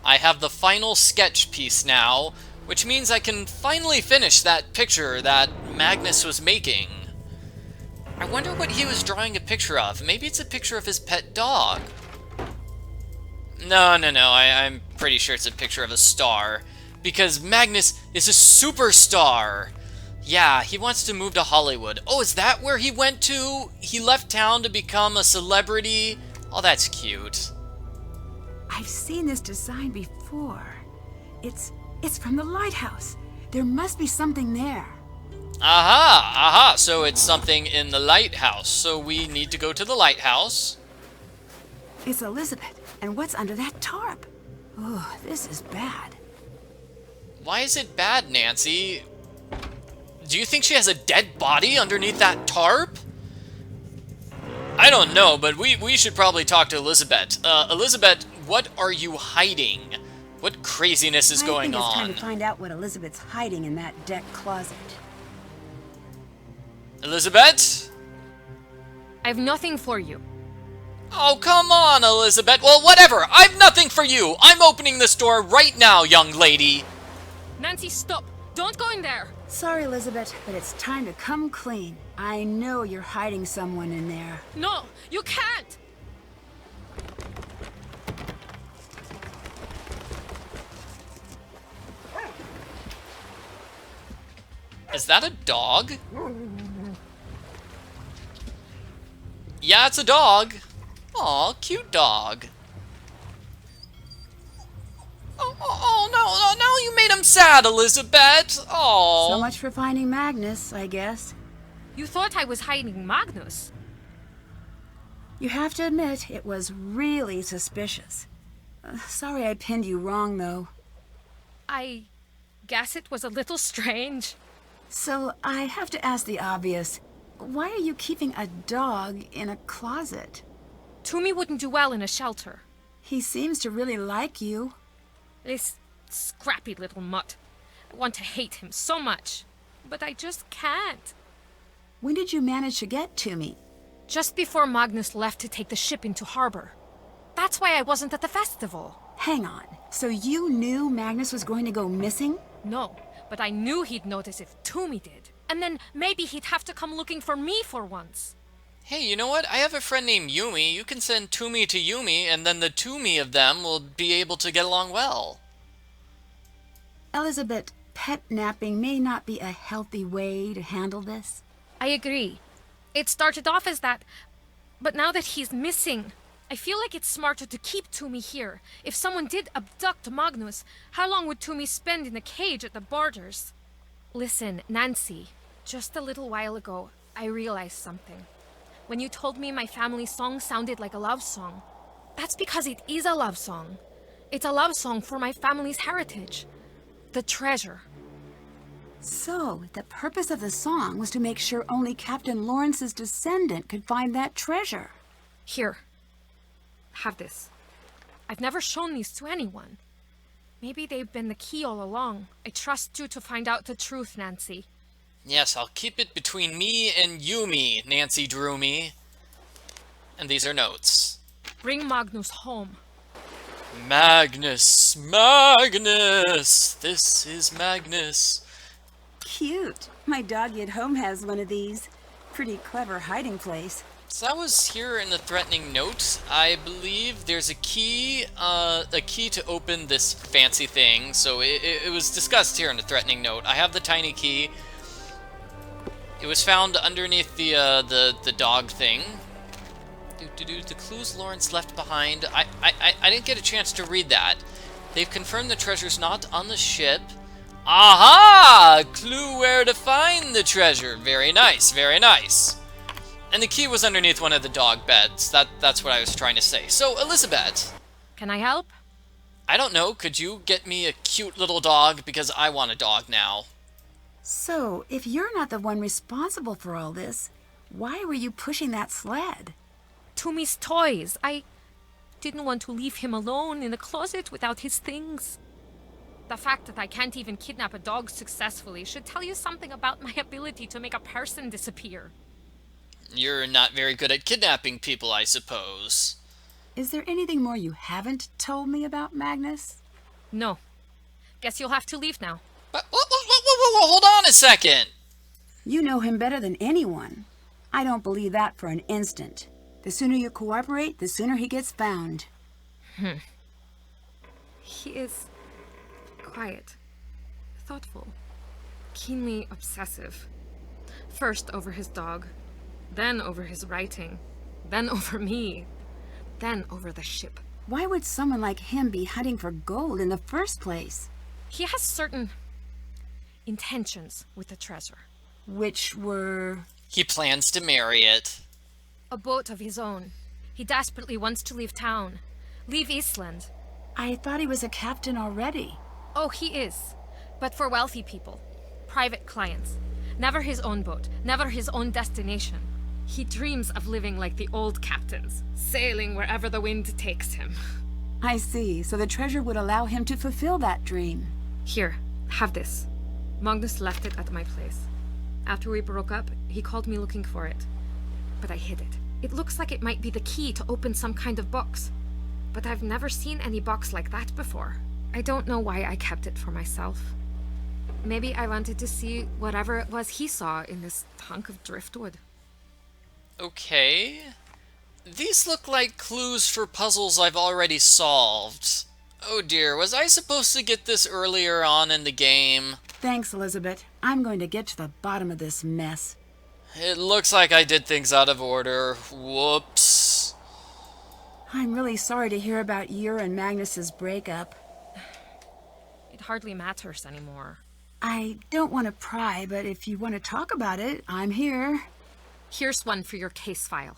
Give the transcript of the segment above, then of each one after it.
I have the final sketch piece now, which means I can finally finish that picture that Magnus was making. I wonder what he was drawing a picture of. Maybe it's a picture of his pet dog. No, I'm pretty sure it's a picture of a star. Because Magnus is a superstar! Yeah, he wants to move to Hollywood. Oh, is that where he went to? He left town to become a celebrity? Oh, that's cute. I've seen this design before. It's from the lighthouse. There must be something there. Aha! So it's something in the lighthouse. So we need to go to the lighthouse. It's Elisabet. And what's under that tarp? Oh, this is bad. Why is it bad, Nancy? Do you think she has a dead body underneath that tarp? I don't know, but we should probably talk to Elisabet. Elisabet, what are you hiding? What craziness is going on? I think it's time to find out what Elisabet's hiding in that deck closet. Elisabet? I have nothing for you. Oh, come on, Elisabet. Well, whatever. I've nothing for you. I'm opening this door right now, young lady. Nancy, stop. Don't go in there. Sorry, Elisabet, but it's time to come clean. I know you're hiding someone in there. No, you can't. Is that a dog? Yeah, it's a dog. Aw, cute dog. Oh, no, now you made him sad, Elisabet. Oh. So much for finding Magnus, I guess. You thought I was hiding Magnus. You have to admit, it was really suspicious. Sorry I pinned you wrong, though. I guess it was a little strange. So, I have to ask the obvious. Why are you keeping a dog in a closet? Tumi wouldn't do well in a shelter. He seems to really like you. This scrappy little mutt. I want to hate him so much, but I just can't. When did you manage to get Tumi? Just before Magnus left to take the ship into harbor. That's why I wasn't at the festival. Hang on. So you knew Magnus was going to go missing? No, but I knew he'd notice if Tumi did. And then maybe he'd have to come looking for me for once. Hey, you know what? I have a friend named Yumi. You can send Tumi to Yumi, and then the Tumi of them will be able to get along well. Elisabet, pet napping may not be a healthy way to handle this. I agree. It started off as that, but now that he's missing, I feel like it's smarter to keep Tumi here. If someone did abduct Magnus, how long would Tumi spend in a cage at the borders? Listen, Nancy, just a little while ago, I realized something. When you told me my family song sounded like a love song, that's because it is a love song. It's a love song for my family's heritage. The treasure. So, the purpose of the song was to make sure only Captain Lawrence's descendant could find that treasure. Here. Have this. I've never shown these to anyone. Maybe they've been the key all along. I trust you to find out the truth, Nancy. Yes, I'll keep it between me and Yumi, Nancy Droomy. And these are notes. Bring Magnus home. Magnus! This is Magnus. Cute. My doggy at home has one of these. Pretty clever hiding place. So that was here in the threatening note. I believe there's a key to open this fancy thing. So it was discussed here in the threatening note. I have the tiny key. It was found underneath the dog thing. The clues Lawrence left behind. I didn't get a chance to read that. They've confirmed the treasure's not on the ship. Aha! Clue where to find the treasure. Very nice, very nice. And the key was underneath one of the dog beds. That's what I was trying to say. So, Elisabet. Can I help? I don't know. Could you get me a cute little dog? Because I want a dog now. So, if you're not the one responsible for all this, why were you pushing that sled? Tumi's toys. I didn't want to leave him alone in the closet without his things. The fact that I can't even kidnap a dog successfully should tell you something about my ability to make a person disappear. You're not very good at kidnapping people, I suppose. Is there anything more you haven't told me about Magnus? No. Guess you'll have to leave now. But, hold on a second. You know him better than anyone. I don't believe that for an instant. The sooner you cooperate, the sooner he gets found. He is quiet, thoughtful, keenly obsessive. First over his dog, then over his writing, then over me, then over the ship. Why would someone like him be hunting for gold in the first place? He has certain intentions with the treasure. Which were... He plans to marry it. A boat of his own. He desperately wants to leave town. Leave Eastland. I thought he was a captain already. Oh, he is. But for wealthy people. Private clients. Never his own boat. Never his own destination. He dreams of living like the old captains. Sailing wherever the wind takes him. I see. So the treasure would allow him to fulfill that dream. Here, have this. Magnus left it at my place. After we broke up, he called me looking for it. But I hid it. It looks like it might be the key to open some kind of box. But I've never seen any box like that before. I don't know why I kept it for myself. Maybe I wanted to see whatever it was he saw in this hunk of driftwood. Okay. These look like clues for puzzles I've already solved. Oh dear, was I supposed to get this earlier on in the game? Thanks, Elisabet. I'm going to get to the bottom of this mess. It looks like I did things out of order. Whoops. I'm really sorry to hear about your and Magnus's breakup. It hardly matters anymore. I don't want to pry, but if you want to talk about it, I'm here. Here's one for your case file.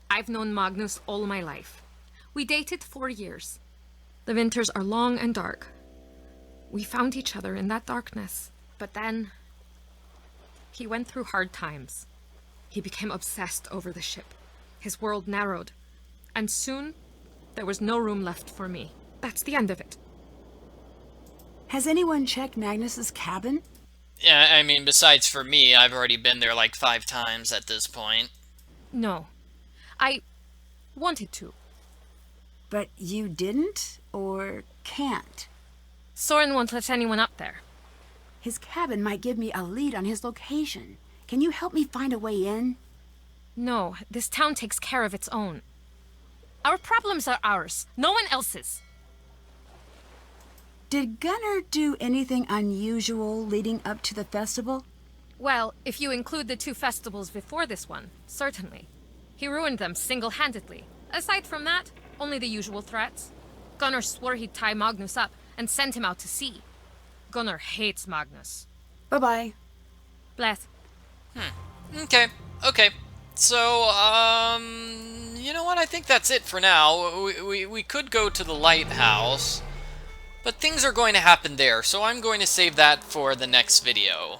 I've known Magnus all my life. We dated 4 years. The winters are long and dark. We found each other in that darkness. But then, he went through hard times. He became obsessed over the ship. His world narrowed. And soon, there was no room left for me. That's the end of it. Has anyone checked Magnus's cabin? Yeah, I mean, besides for me, I've already been there like 5 times at this point. No. I wanted to. But you didn't? Or can't? Soren won't let anyone up there. His cabin might give me a lead on his location. Can you help me find a way in? No, this town takes care of its own. Our problems are ours, no one else's. Did Gunnar do anything unusual leading up to the festival? Well, if you include the 2 festivals before this one, certainly. He ruined them single-handedly. Aside from that, only the usual threats. Gunnar swore he'd tie Magnus up and send him out to sea. Gunnar hates Magnus. Bye-bye. Bless. Okay. So, you know what? I think that's it for now. We could go to the lighthouse, but things are going to happen there, so I'm going to save that for the next video.